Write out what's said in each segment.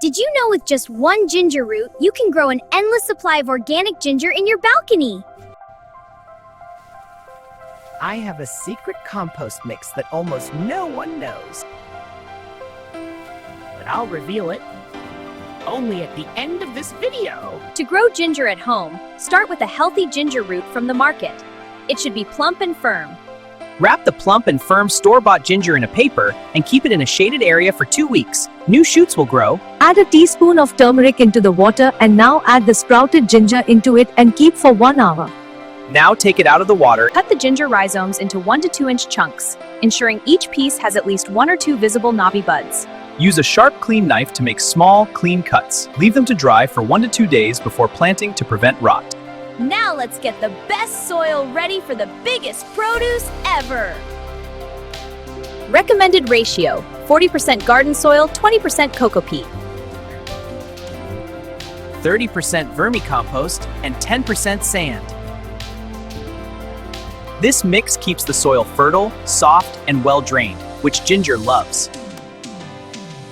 Did you know with just one ginger root, you can grow an endless supply of organic ginger in your balcony? I have a secret compost mix that almost no one knows. But I'll reveal it only at the end of this video. To grow ginger at home, start with a healthy ginger root from the market. It should be plump and firm. Wrap the plump and firm store-bought ginger in a paper and keep it in a shaded area for 2 weeks. New shoots will grow. Add a teaspoon of turmeric into the water and now add the sprouted ginger into it and keep for 1 hour. Now take it out of the water. Cut the ginger rhizomes into 1 to 2 inch chunks, ensuring each piece has at least 1 or 2 visible knobby buds. Use a sharp, clean knife to make small, clean cuts. Leave them to dry for 1 to 2 days before planting to prevent rot. Now let's get the best soil ready for the biggest produce ever! Recommended ratio: 40% garden soil, 20% coco peat. 30% vermicompost and 10% sand. This mix keeps the soil fertile, soft, and well-drained, which ginger loves.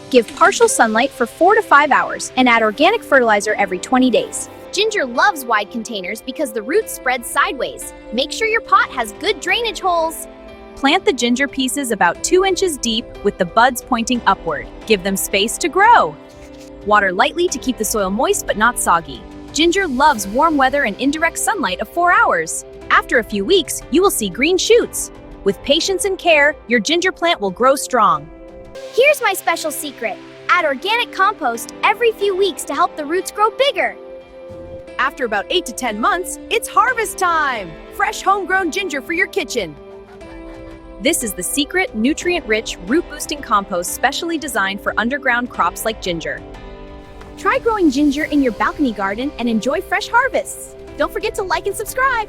Give partial sunlight for 4 to 5 hours and add organic fertilizer every 20 days. Ginger loves wide containers because the roots spread sideways. Make sure your pot has good drainage holes. Plant the ginger pieces about 2 inches deep with the buds pointing upward. Give them space to grow. Water lightly to keep the soil moist but not soggy. Ginger loves warm weather and indirect sunlight of 4 hours. After a few weeks, you will see green shoots. With patience and care, your ginger plant will grow strong. Here's my special secret. Add organic compost every few weeks to help the roots grow bigger. After about 8 to 10 months, it's harvest time! Fresh homegrown ginger for your kitchen. This is the secret, nutrient-rich, root-boosting compost specially designed for underground crops like ginger. Try growing ginger in your balcony garden and enjoy fresh harvests. Don't forget to like and subscribe.